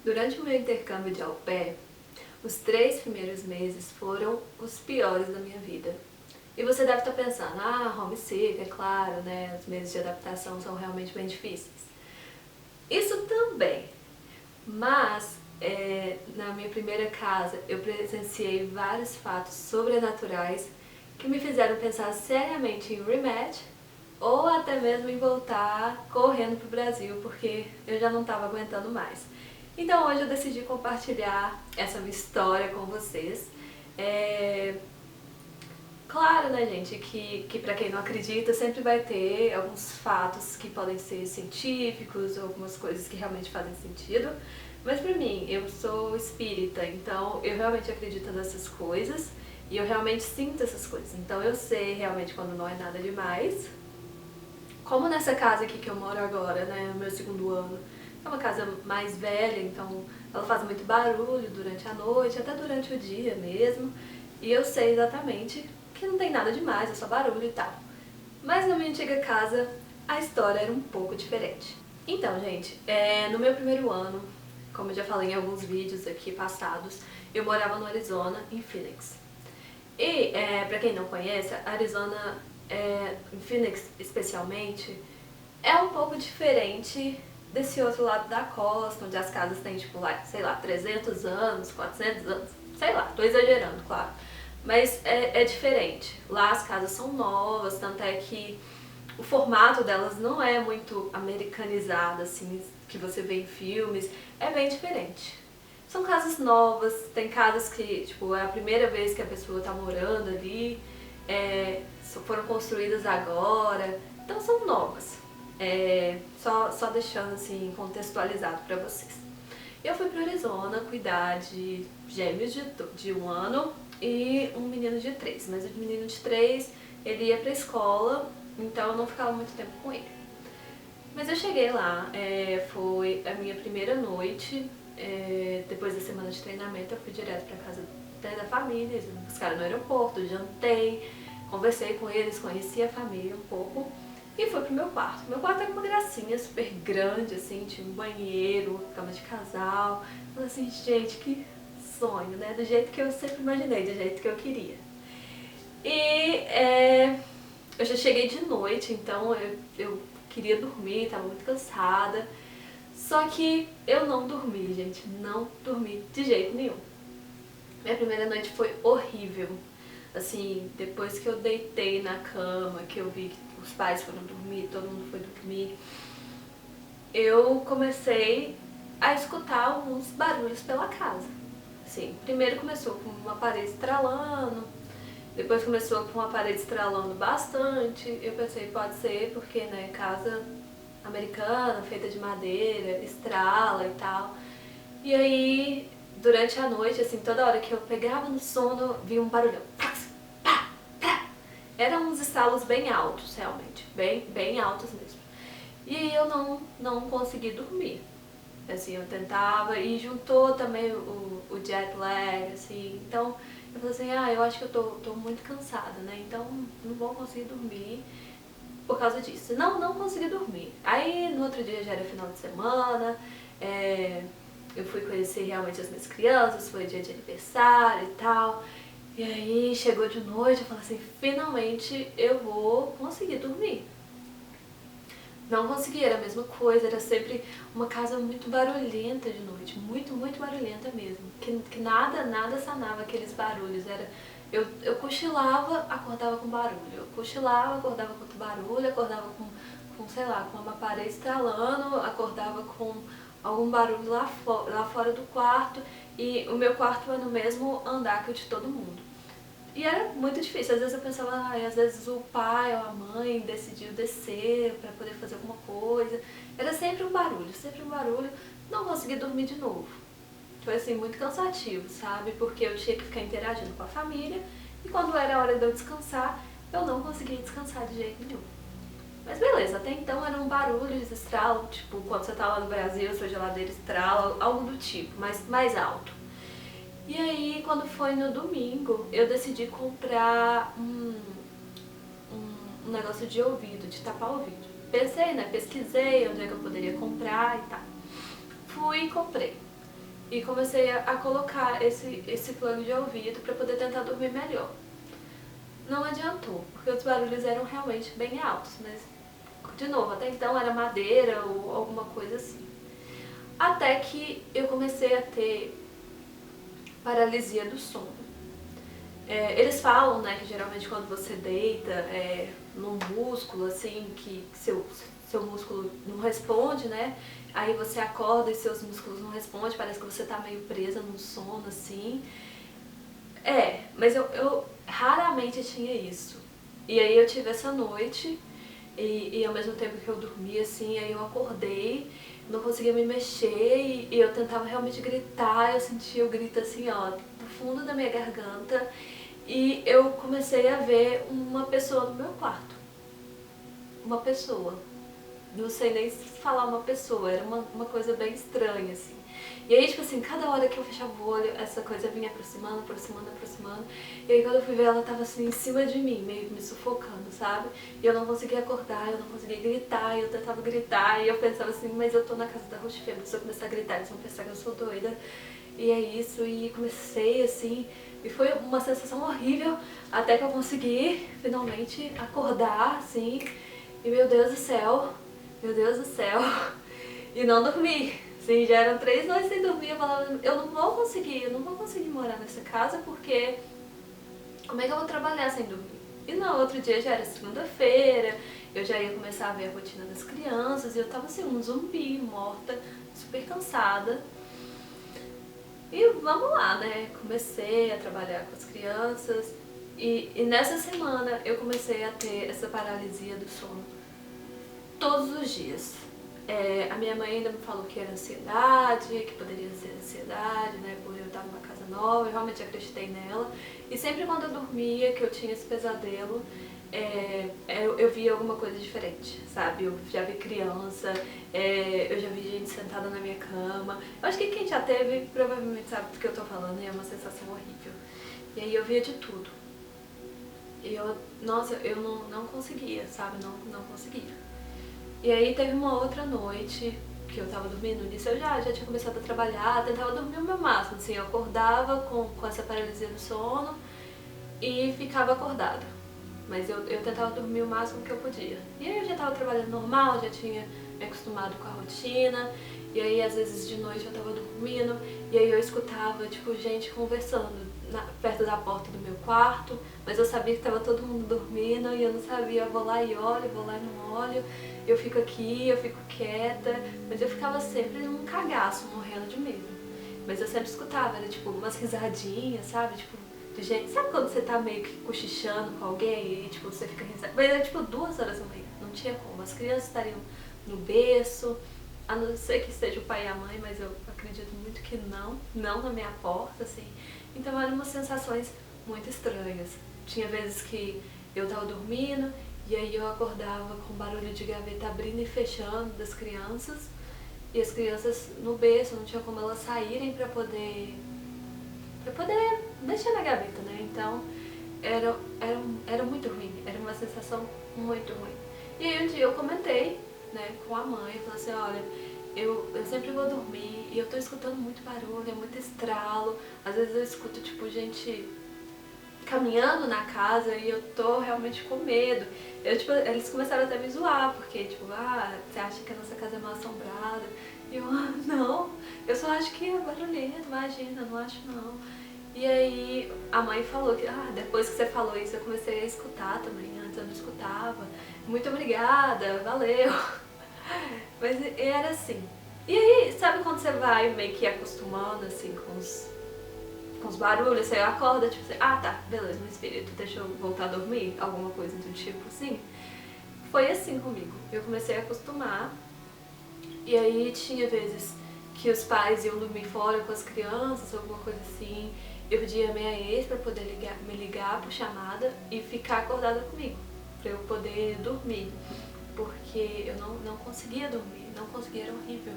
Durante o meu intercâmbio de au pair, os 3 primeiros meses foram os piores da minha vida. E você deve estar pensando, homesick, é claro, né? Os meses de adaptação são realmente bem difíceis. Isso também, mas na minha primeira casa eu presenciei vários fatos sobrenaturais que me fizeram pensar seriamente em rematch ou até mesmo em voltar correndo pro Brasil, porque eu já não estava aguentando mais. Então hoje eu decidi compartilhar essa minha história com vocês. Claro, né, gente, que pra quem não acredita sempre vai ter alguns fatos que podem ser científicos, algumas coisas que realmente fazem sentido. Mas pra mim, eu sou espírita, então eu realmente acredito nessas coisas e eu realmente sinto essas coisas. Então eu sei realmente quando não é nada demais. Como nessa casa aqui que eu moro agora, né, no meu 2º ano, é uma casa mais velha, então ela faz muito barulho durante a noite, até durante o dia mesmo. E eu sei exatamente que não tem nada demais, é só barulho e tal. Mas na minha antiga casa, a história era um pouco diferente. Então, gente, no meu 1º ano, como eu já falei em alguns vídeos aqui passados, eu morava no Arizona, em Phoenix. E, pra quem não conhece, Arizona, em Phoenix especialmente, é um pouco diferente desse outro lado da costa, onde as casas têm, tipo, lá, sei lá, 300 anos, 400 anos, sei lá, tô exagerando, claro. Mas é diferente. Lá as casas são novas, tanto é que o formato delas não é muito americanizado, assim, que você vê em filmes, é bem diferente. São casas novas, tem casas que, tipo, é a primeira vez que a pessoa tá morando ali, foram construídas agora, então são novas. Só deixando assim contextualizado pra vocês. Eu fui pro Arizona cuidar de gêmeos de 1 ano e um menino de 3, mas o menino de 3 ele ia pra escola, então eu não ficava muito tempo com ele. Mas eu cheguei lá, foi a minha primeira noite, depois da semana de treinamento eu fui direto pra casa da família, eles me buscaram no aeroporto, jantei, conversei com eles, conheci a família um pouco e fui pro meu quarto. Meu quarto era uma gracinha, super grande, assim, tinha um banheiro, cama de casal. Falei assim, gente, que sonho, né? Do jeito que eu sempre imaginei, do jeito que eu queria. E eu já cheguei de noite, então eu queria dormir, tava muito cansada. Só que eu não dormi, gente, não dormi de jeito nenhum. Minha primeira noite foi horrível. Assim, depois que eu deitei na cama, que eu vi que os pais foram dormir, todo mundo foi dormir, eu comecei a escutar alguns barulhos pela casa. Assim, primeiro começou com uma parede estralando, depois começou com uma parede estralando bastante. Eu pensei, pode ser porque, né, casa americana, feita de madeira, estrala e tal. E aí, durante a noite, assim, toda hora que eu pegava no sono, via um barulhão. Eram uns estalos bem altos, realmente, bem altos mesmo. E aí eu não consegui dormir. Assim, eu tentava e juntou também o jet lag, assim, então eu falei assim, eu acho que eu tô muito cansada, né, então não vou conseguir dormir por causa disso. Não consegui dormir. Aí no outro dia já era final de semana, eu fui conhecer realmente as minhas crianças, foi dia de aniversário e tal. E aí chegou de noite, eu falei assim, finalmente eu vou conseguir dormir. Não consegui, era a mesma coisa, era sempre uma casa muito barulhenta de noite, muito barulhenta mesmo. Que nada sanava aqueles barulhos, eu cochilava, acordava com barulho, eu cochilava, acordava com outro barulho, acordava com sei lá, com uma parede estralando, acordava com algum barulho lá fora do quarto, e o meu quarto é no mesmo andar que o de todo mundo. E era muito difícil, às vezes eu pensava, às vezes o pai ou a mãe decidiu descer pra poder fazer alguma coisa. Era sempre um barulho, não consegui dormir de novo. Foi assim, muito cansativo, sabe? Porque eu tinha que ficar interagindo com a família e quando era a hora de eu descansar, eu não conseguia descansar de jeito nenhum. Mas beleza, até então eram barulhos, estralo, tipo quando você tá lá no Brasil, sua geladeira estrala, algo do tipo, mas mais alto. E aí, quando foi no domingo, eu decidi comprar um negócio de ouvido, de tapar o ouvido. Pensei, né? Pesquisei onde é que eu poderia comprar e tal. Fui e comprei. e comecei a colocar esse plano de ouvido para poder tentar dormir melhor. Não adiantou, porque os barulhos eram realmente bem altos, mas, de novo, até então era madeira ou alguma coisa assim. Até que eu comecei a ter paralisia do sono. Eles falam, né, que geralmente quando você deita num músculo, assim, que seu músculo não responde, né, aí você acorda e seus músculos não respondem, parece que você tá meio presa num sono, assim. Mas eu raramente tinha isso. E aí eu tive essa noite, e ao mesmo tempo que eu dormia, assim, aí eu acordei, não conseguia me mexer, e eu tentava realmente gritar, eu sentia o grito assim, ó, do fundo da minha garganta, e eu comecei a ver uma pessoa no meu quarto. Uma pessoa. Não sei nem se falar uma pessoa, era uma coisa bem estranha, assim. E aí, tipo assim, cada hora que eu fechava o olho, essa coisa vinha aproximando, aproximando, aproximando. E aí quando eu fui ver, ela tava assim, em cima de mim, meio que me sufocando, sabe? E eu não conseguia acordar, eu não conseguia gritar, e eu tentava gritar, e eu pensava assim, mas eu tô na casa da Roche Fêmea, se eu começar a gritar, eles vão pensar que eu sou doida. E é isso, e comecei assim, e foi uma sensação horrível, até que eu consegui, finalmente, acordar, assim, e meu Deus do céu, e não dormi. Sim, já eram 3 noites sem dormir, eu falava, eu não vou conseguir morar nessa casa porque como é que eu vou trabalhar sem dormir? E no outro dia já era segunda-feira, eu já ia começar a ver a rotina das crianças e eu tava assim, um zumbi, morta, super cansada. E vamos lá, né? Comecei a trabalhar com as crianças e nessa semana eu comecei a ter essa paralisia do sono todos os dias. A minha mãe ainda me falou que era ansiedade, que poderia ser ansiedade, né, por eu estar numa casa nova, eu realmente acreditei nela. E sempre quando eu dormia, que eu tinha esse pesadelo, eu via alguma coisa diferente, sabe? Eu já vi criança, eu já vi gente sentada na minha cama. Eu acho que quem já teve provavelmente sabe do que eu tô falando e é uma sensação horrível. E aí eu via de tudo. E nossa, eu não conseguia, sabe? Não conseguia. E aí teve uma outra noite que eu tava dormindo, nisso eu já tinha começado a trabalhar, tentava dormir o meu máximo, assim, eu acordava com essa paralisia do sono e ficava acordada. Mas eu tentava dormir o máximo que eu podia. E aí eu já tava trabalhando normal, já tinha me acostumado com a rotina, e aí às vezes de noite eu tava dormindo, e aí eu escutava, tipo, gente conversando perto da porta do meu quarto, mas eu sabia que tava todo mundo dormindo e eu não sabia, eu vou lá e olho, vou lá e não olho, eu fico aqui, eu fico quieta, mas eu ficava sempre num cagaço, morrendo de medo. Mas eu sempre escutava, era tipo umas risadinhas, sabe? Tipo, de gente. Sabe quando você tá meio que cochichando com alguém e tipo, você fica risada? Mas era tipo 2 horas da manhã, não tinha como. As crianças estariam no berço, a não ser que seja o pai e a mãe, mas eu acredito muito que não na minha porta, assim. Então eram umas sensações muito estranhas. Tinha vezes que eu tava dormindo e aí eu acordava com barulho de gaveta abrindo e fechando das crianças. E as crianças no berço, não tinha como elas saírem pra poder mexer na gaveta, né? Então era muito ruim, era uma sensação muito ruim. E aí um dia eu comentei, né, com a mãe, eu falei assim, olha, eu sempre vou dormir e eu tô escutando muito barulho, é muito estralo, às vezes eu escuto tipo gente caminhando na casa e eu tô realmente com medo. Eles começaram até a me zoar, porque tipo, você acha que a nossa casa é mal assombrada? E eu, não, eu só acho que é barulhento, imagina, não acho não. E aí a mãe falou que, depois que você falou isso eu comecei a escutar também, antes eu não escutava. Muito obrigada, valeu. Mas era assim. E aí, sabe quando você vai meio que acostumando assim com os barulhos, você acorda, tipo assim, tá, beleza, meu espírito, deixa eu voltar a dormir, alguma coisa do tipo assim. Foi assim comigo, eu comecei a acostumar, e aí tinha vezes que os pais iam dormir fora com as crianças, alguma coisa assim, eu pedia a minha ex pra poder me ligar por chamada e ficar acordada comigo, pra eu poder dormir, porque eu não conseguia dormir, não conseguia, era horrível.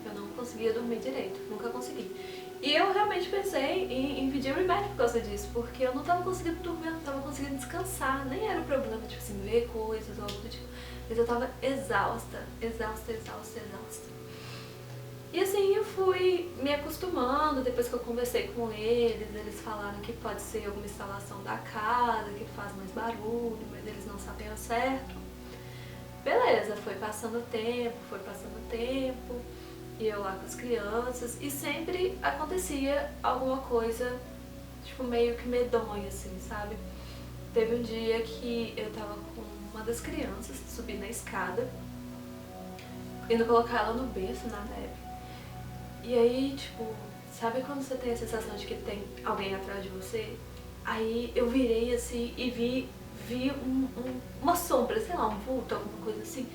Eu não conseguia dormir direito, nunca consegui. E eu realmente pensei em pedir remédio por causa disso, porque eu não tava conseguindo dormir, eu não tava conseguindo descansar, nem era o problema, tipo assim, ver coisas ou algo do tipo, mas eu tava exausta. E assim eu fui me acostumando, depois que eu conversei com eles falaram que pode ser alguma instalação da casa, que faz mais barulho, mas eles não sabem ao certo. Beleza, foi passando o tempo, e eu lá com as crianças, e sempre acontecia alguma coisa, tipo, meio que medonha, assim, sabe? Teve um dia que eu tava com uma das crianças, subi na escada, indo colocar ela no berço na neve. E aí, tipo, sabe quando você tem a sensação de que tem alguém atrás de você? Aí eu virei assim e vi uma sombra, sei lá, um vulto, alguma coisa assim.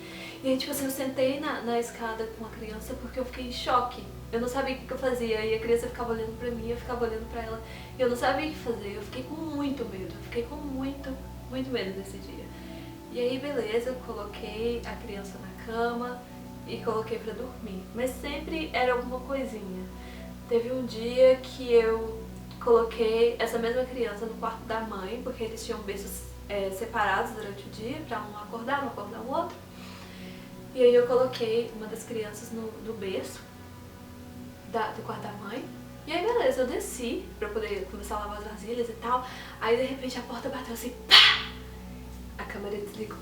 E aí, tipo assim, eu sentei na escada com a criança porque eu fiquei em choque. Eu não sabia o que eu fazia. E a criança ficava olhando pra mim, eu ficava olhando pra ela. E eu não sabia o que fazer. Eu fiquei com muito medo. Eu fiquei com muito medo nesse dia. E aí, beleza, eu coloquei a criança na cama e coloquei pra dormir. Mas sempre era alguma coisinha. Teve um dia que eu coloquei essa mesma criança no quarto da mãe, porque eles tinham berços separados durante o dia, pra um acordar o outro. E aí eu coloquei uma das crianças no berço do quarto da mãe. E aí beleza, eu desci pra poder começar a lavar as vasilhas e tal. Aí de repente a porta bateu assim, pá! A câmera desligou.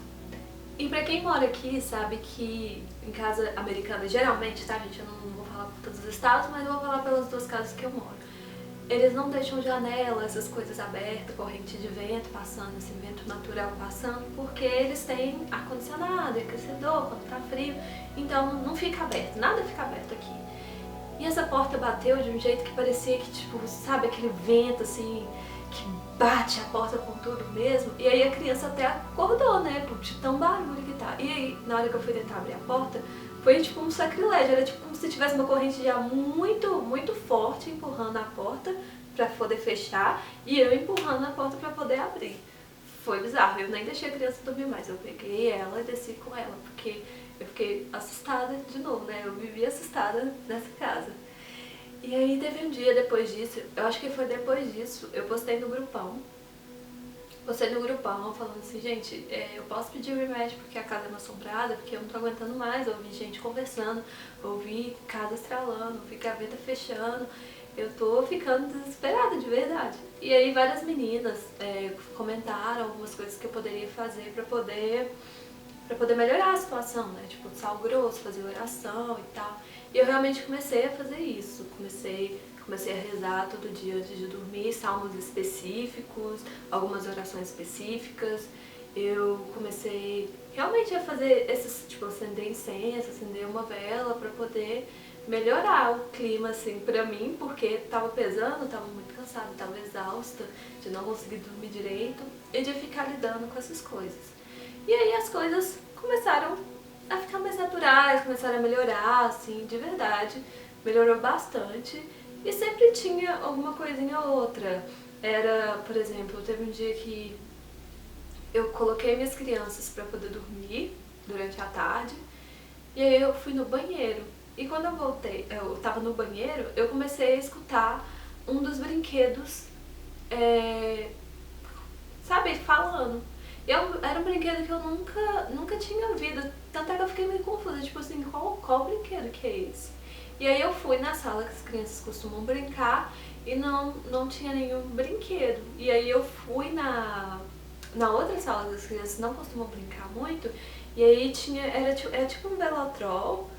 E pra quem mora aqui, sabe que em casa americana, geralmente, tá gente, eu não vou falar por todos os estados, mas eu vou falar pelas duas casas que eu moro. Eles não deixam janela, essas coisas abertas, corrente de vento passando, esse vento natural passando, porque eles têm ar-condicionado, aquecedor, quando tá frio, então não fica aberto, nada fica aberto aqui. E essa porta bateu de um jeito que parecia que, tipo, sabe aquele vento assim, que bate a porta com tudo mesmo, e aí a criança até acordou, né, de tão barulho que tá. E aí, na hora que eu fui tentar abrir a porta, foi tipo um sacrilégio, era tipo como se tivesse uma corrente de ar muito forte empurrando a porta pra poder fechar, e eu empurrando a porta pra poder abrir. Foi bizarro, eu nem deixei a criança dormir mais, eu peguei ela e desci com ela, porque eu fiquei assustada de novo, né, eu vivi assustada nessa casa. E aí teve um dia depois disso, eu acho que foi depois disso, eu postei no grupão. Postei no grupão falando assim, gente, eu posso pedir remédio porque a casa é uma assombrada, porque eu não tô aguentando mais, ouvi gente conversando, ouvi casa estralando, ouvi gaveta fechando, eu tô ficando desesperada de verdade. E aí várias meninas comentaram algumas coisas que eu poderia fazer pra poder melhorar a situação, né? Tipo, sal grosso, fazer oração e tal. E eu realmente comecei a fazer isso. Comecei a rezar todo dia antes de dormir, salmos específicos, algumas orações específicas. Eu comecei realmente a fazer esses, tipo, acender incenso, acender uma vela pra poder melhorar o clima, assim, pra mim, porque tava pesando, tava muito cansada, tava exausta de não conseguir dormir direito e de ficar lidando com essas coisas. E aí as coisas começaram a ficar mais naturais, começaram a melhorar, assim, de verdade. Melhorou bastante. E sempre tinha alguma coisinha ou outra. Era, por exemplo, teve um dia que eu coloquei minhas crianças pra poder dormir durante a tarde. E aí eu fui no banheiro. E quando eu voltei, eu tava no banheiro, eu comecei a escutar um dos brinquedos, sabe, falando. Era um brinquedo que eu nunca tinha ouvido, tanto é que eu fiquei meio confusa, tipo assim, qual brinquedo que é esse? E aí eu fui na sala que as crianças costumam brincar e não tinha nenhum brinquedo. E aí eu fui na outra sala que as crianças não costumam brincar muito, e aí era tipo um velotrol,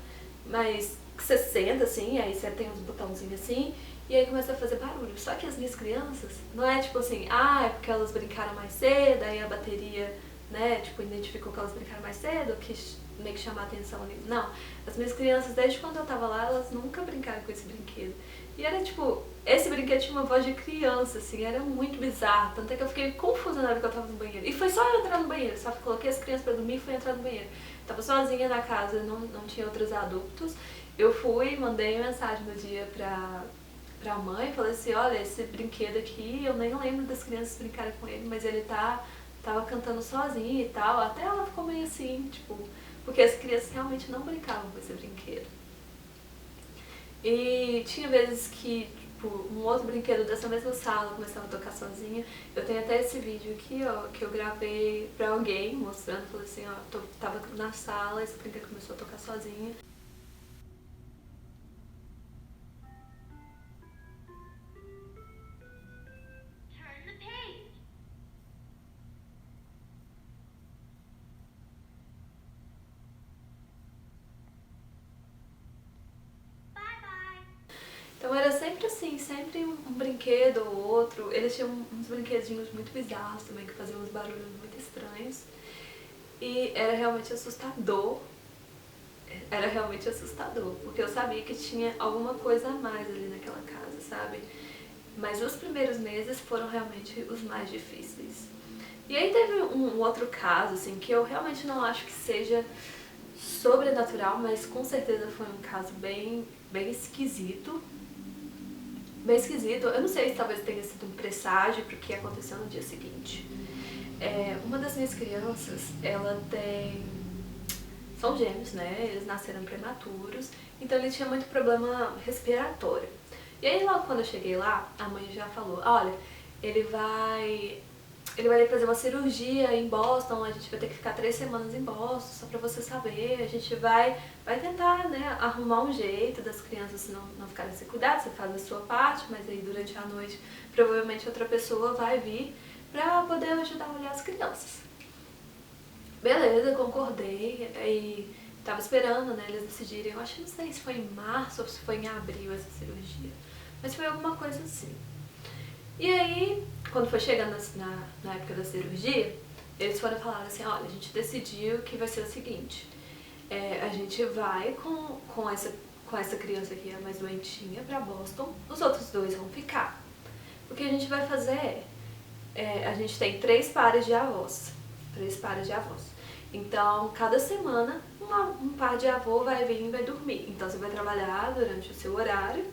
mas que você senta assim, aí você tem uns botãozinhos assim, e aí começa a fazer barulho. Só que as minhas crianças, não é tipo assim, é porque elas brincaram mais cedo, aí a bateria, né, tipo, identificou que elas brincaram mais cedo, que meio que chamar a atenção ali. Não, as minhas crianças, desde quando eu tava lá, elas nunca brincaram com esse brinquedo. E era tipo, esse brinquedo tinha uma voz de criança, assim, era muito bizarro. Tanto é que eu fiquei confusa na hora que eu tava no banheiro. E foi só eu entrar no banheiro, só coloquei as crianças pra dormir e fui entrar no banheiro. Tava sozinha na casa, não tinha outros adultos. Eu fui, mandei mensagem no dia pra mãe, falei assim, olha, esse brinquedo aqui, eu nem lembro das crianças brincarem com ele, mas ele tava cantando sozinho e tal. Até ela ficou meio assim, tipo, porque as crianças realmente não brincavam com esse brinquedo. E tinha vezes que, tipo, um outro brinquedo dessa mesma sala começava a tocar sozinho. Eu tenho até esse vídeo aqui, ó, que eu gravei pra alguém, mostrando, falei assim, ó, tava na sala, esse brinquedo começou a tocar sozinho. Então era sempre assim, sempre um brinquedo ou outro. Eles tinham uns brinquedinhos muito bizarros também, que faziam uns barulhos muito estranhos. E era realmente assustador. Era realmente assustador, porque eu sabia que tinha alguma coisa a mais ali naquela casa, sabe? Mas os primeiros meses foram realmente os mais difíceis. E aí teve um outro caso, assim, que eu realmente não acho que seja sobrenatural, mas com certeza foi um caso bem esquisito. Bem esquisito. Eu não sei se talvez tenha sido um presságio pro que aconteceu no dia seguinte. Uma das minhas crianças, ela tem... São gêmeos, né? Eles nasceram prematuros, então ele tinha muito problema respiratório. E aí logo quando eu cheguei lá, a mãe já falou, olha, ele vai fazer uma cirurgia em Boston, a gente vai ter que ficar 3 semanas em Boston, só pra você saber, a gente vai tentar, né, arrumar um jeito das crianças não ficarem sem cuidado, você faz a sua parte, mas aí durante a noite provavelmente outra pessoa vai vir pra poder ajudar a olhar as crianças. Beleza, concordei e tava esperando, né, eles decidirem, eu acho que não sei se foi em março ou se foi em abril essa cirurgia, mas foi alguma coisa assim. E aí, quando foi chegando na época da cirurgia, eles foram falar assim, olha, a gente decidiu que vai ser o seguinte, a gente vai com essa criança aqui, a mais doentinha, pra Boston, os outros 2 vão ficar. O que a gente vai fazer a gente tem 3 pares de avós. 3 pares de avós. Então, cada semana, um par de avô vai vir e vai dormir. Então, você vai trabalhar durante o seu horário.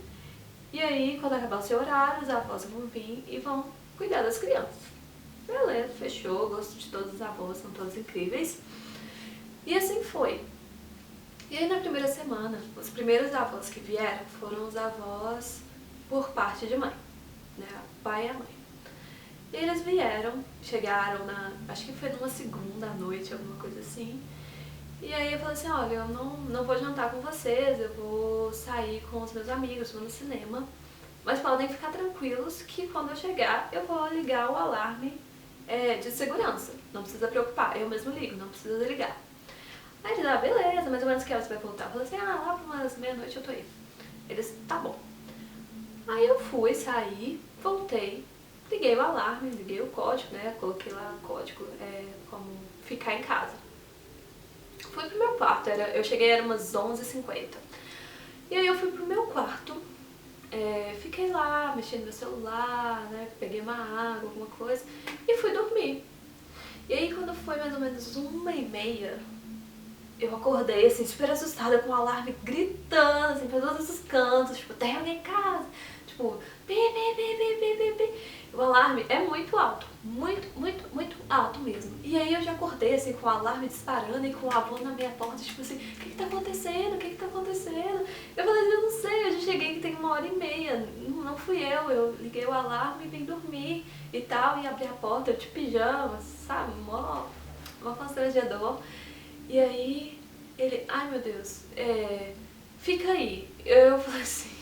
E aí, quando acabar o seu horário, os avós vão vir e vão cuidar das crianças. Beleza, fechou. Gosto de todos os avós, são todos incríveis. E assim foi. E aí, na primeira semana, os primeiros avós que vieram foram os avós por parte de mãe, né? O pai e a mãe. E eles vieram, chegaram acho que foi numa segunda à noite, alguma coisa assim. E aí eu falei assim, olha, eu não vou jantar com vocês, eu vou sair com os meus amigos, vou no cinema. Mas podem ficar tranquilos que quando eu chegar, eu vou ligar o alarme de segurança. Não precisa preocupar, eu mesmo ligo, não precisa ligar. Aí eles, beleza, mais ou menos que hora você vai voltar? Eu falei assim, lá pra umas meia-noite eu tô indo. Eles, tá bom. Aí eu fui, saí, voltei. Liguei o alarme, liguei o código, né? Coloquei lá o código como ficar em casa. Fui pro meu quarto, eu cheguei, era umas 11h50. E aí eu fui pro meu quarto, fiquei lá, mexendo no meu celular, né? Peguei uma água, alguma coisa, e fui dormir. E aí quando foi mais ou menos 1h30, eu acordei assim, super assustada, com o alarme gritando, assim, pra todos os cantos, tipo, tem alguém em casa? Tipo, pi, pi, pi, pi, pi, pi, pi. O alarme é muito alto, muito alto mesmo. E aí eu já acordei assim com o alarme disparando e com o avô na minha porta, tipo assim, o que tá acontecendo? O que tá acontecendo? Eu falei assim, eu não sei, eu já cheguei que tem 1h30, não fui eu liguei o alarme e vim dormir e tal, e abri a porta, eu de pijama, sabe, mó constrangedor. E aí ele, ai meu Deus, fica aí. Eu falei assim,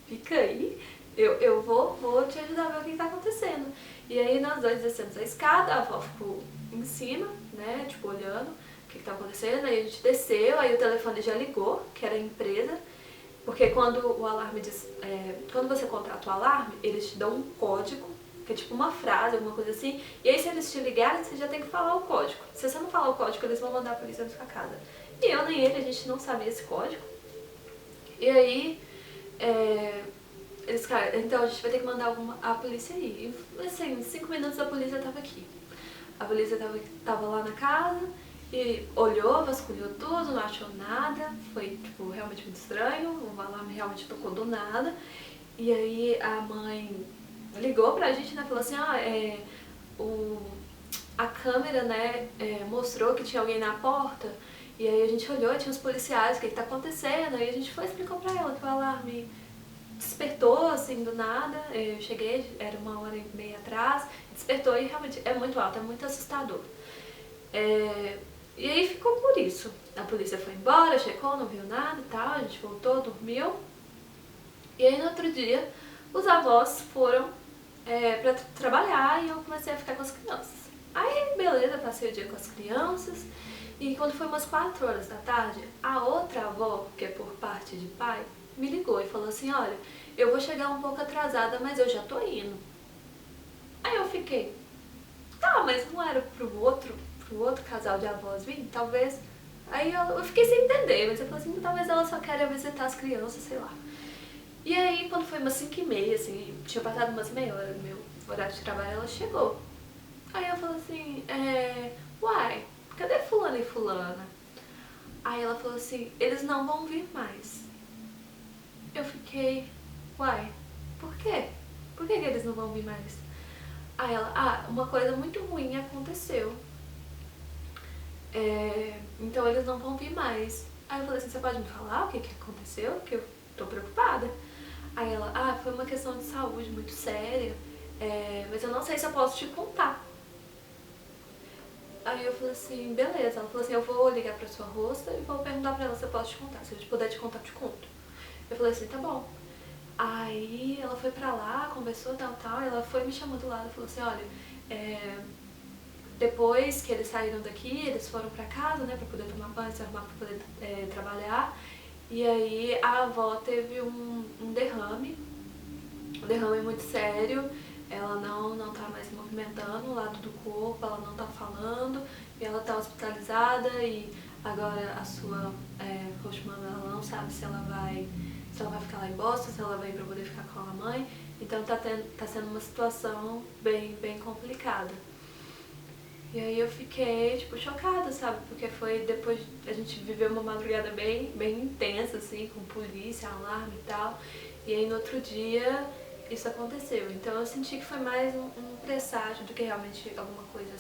fica aí? Eu vou te ajudar a ver o que tá acontecendo. E aí nós dois descemos a escada, a avó ficou em cima, né, tipo, olhando o que tá acontecendo. Aí a gente desceu, aí o telefone já ligou, que era a empresa, porque quando o alarme diz, quando você contrata o alarme, eles te dão um código, que é tipo uma frase, alguma coisa assim, e aí se eles te ligarem, você já tem que falar o código. Se você não falar o código, eles vão mandar a polícia na sua casa. E eu nem ele, a gente não sabia esse código. E aí, eles, cara, então a gente vai ter que mandar a polícia aí. E assim, em 5 minutos a polícia tava aqui. A polícia tava lá na casa e olhou, vasculhou tudo, não achou nada. Foi, tipo, realmente muito estranho. O alarme realmente tocou do nada. E aí a mãe ligou pra gente, né, falou assim, a câmera, né, mostrou que tinha alguém na porta. E aí a gente olhou, tinha os policiais, o que tá acontecendo? Aí a gente foi e explicou pra ela que o alarme despertou, assim, do nada. Eu cheguei, era 1h30 atrás, despertou e realmente é muito alto, é muito assustador. E aí ficou por isso. A polícia foi embora, checou, não viu nada e tal, a gente voltou, dormiu. E aí no outro dia, os avós foram pra trabalhar e eu comecei a ficar com as crianças. Aí, beleza, passei o dia com as crianças. E quando foi umas 4 horas da tarde, a outra avó, que é por parte de pai, me ligou e falou assim, olha, eu vou chegar um pouco atrasada, mas eu já tô indo. Aí eu fiquei, tá, mas não era pro outro casal de avós vir? Talvez. Aí eu fiquei sem entender, mas eu falei assim, talvez ela só queira visitar as crianças, sei lá. E aí, quando foi umas 5h30, assim, tinha passado umas meia hora do meu horário de trabalho, ela chegou. Aí eu falei assim, uai, cadê fulano e fulana? Aí ela falou assim, eles não vão vir mais. Eu fiquei, uai, por quê? Por que eles não vão vir mais? Aí ela, uma coisa muito ruim aconteceu. Então eles não vão vir mais. Aí eu falei assim, você pode me falar o que aconteceu? Porque eu tô preocupada. Aí ela, foi uma questão de saúde muito séria, mas eu não sei se eu posso te contar. Aí eu falei assim, beleza. Ela falou assim, eu vou ligar pra sua rosta e vou perguntar pra ela se eu posso te contar. Se eu puder te contar, eu te conto. Eu falei assim, tá bom. Aí ela foi pra lá, conversou, tal, e ela foi me chamando do lado e falou assim, olha, depois que eles saíram daqui, eles foram pra casa, né, pra poder tomar banho, se arrumar pra poder trabalhar. E aí a avó teve um derrame muito sério, ela não tá mais se movimentando o lado do corpo, ela não tá falando, e ela tá hospitalizada e agora a sua host mom, ela não sabe se ela vai ficar lá em Boston, se ela vai pra poder ficar com a mãe, então tá sendo uma situação bem complicada. E aí eu fiquei, tipo, chocada, sabe? Porque foi depois, a gente viveu uma madrugada bem intensa, assim, com polícia, alarme e tal. E aí no outro dia isso aconteceu. Então eu senti que foi mais um presságio do que realmente alguma coisa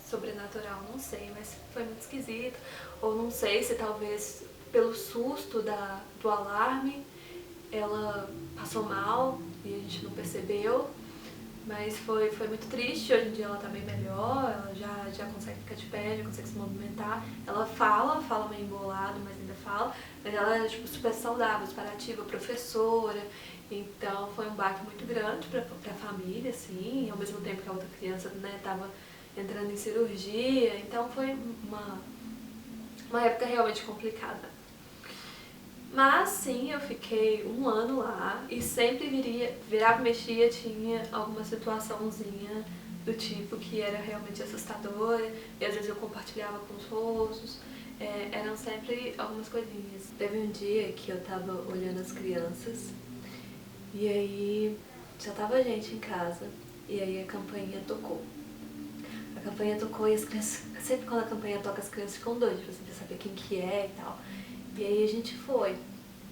sobrenatural, não sei, mas foi muito esquisito. Ou não sei se talvez pelo susto do alarme ela passou mal e a gente não percebeu. Mas foi muito triste, hoje em dia ela tá bem melhor, ela já consegue ficar de pé, já consegue se movimentar. Ela fala meio embolado, mas ainda fala. Mas ela é tipo, super saudável, super ativa, professora. Então foi um baque muito grande pra família, assim, ao mesmo tempo que a outra criança, né, tava entrando em cirurgia. Então foi uma época realmente complicada. Mas sim, eu fiquei 1 ano lá e sempre virava e mexia, tinha alguma situaçãozinha do tipo que era realmente assustadora, e às vezes eu compartilhava com os rostos, eram sempre algumas coisinhas. Teve um dia que eu tava olhando as crianças e aí já tava gente em casa e aí a campainha tocou. A campainha tocou e as crianças, sempre quando a campainha toca as crianças ficam doidas, pra você saber quem que é e tal. E aí a gente foi.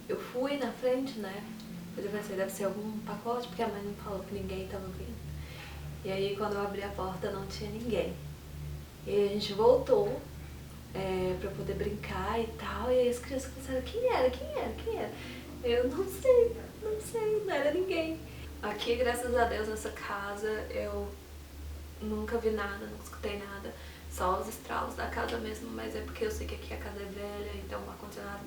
Eu fui na frente, né? Depois eu pensei, deve ser algum pacote, porque a mãe não falou que ninguém tava vindo. E aí quando eu abri a porta não tinha ninguém. E aí a gente voltou pra poder brincar e tal. E aí as crianças começaram, quem era? Eu não sei, não era ninguém. Aqui, graças a Deus, nessa casa eu nunca vi nada, nunca escutei nada. Só os estralos da casa mesmo, mas é porque eu sei que aqui a casa é velha, então o ar-condicionado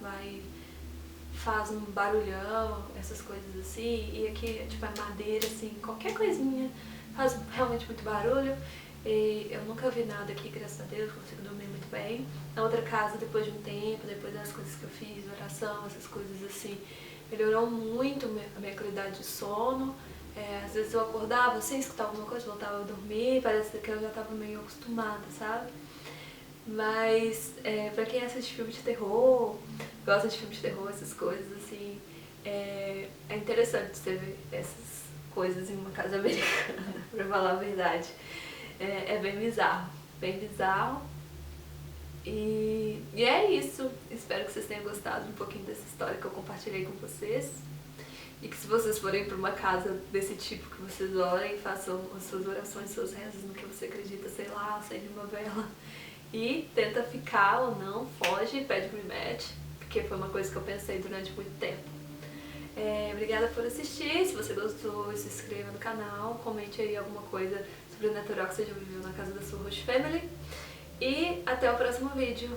faz um barulhão, essas coisas assim, e aqui tipo é madeira, assim, qualquer coisinha faz realmente muito barulho. E eu nunca vi nada aqui, graças a Deus, consigo dormir muito bem. Na outra casa, depois de um tempo, depois das coisas que eu fiz, oração, essas coisas assim, melhorou muito a minha qualidade de sono. Às vezes eu acordava sem escutar alguma coisa, voltava a dormir, parece que eu já estava meio acostumada, sabe? Mas pra quem assiste filme de terror, gosta de filme de terror, essas coisas assim, é interessante você ver essas coisas em uma casa americana, pra falar a verdade. É bem bizarro, bem bizarro. E é isso. Espero que vocês tenham gostado um pouquinho dessa história que eu compartilhei com vocês. E que se vocês forem para uma casa desse tipo, que vocês orem, façam as suas orações, suas rezas no que você acredita, sei lá, acende uma vela. E tenta ficar ou não, foge, pede rematch, porque foi uma coisa que eu pensei durante muito tempo. Obrigada por assistir, se você gostou, se inscreva no canal, comente aí alguma coisa sobrenatural que você já viveu na casa da sua host family. E até o próximo vídeo.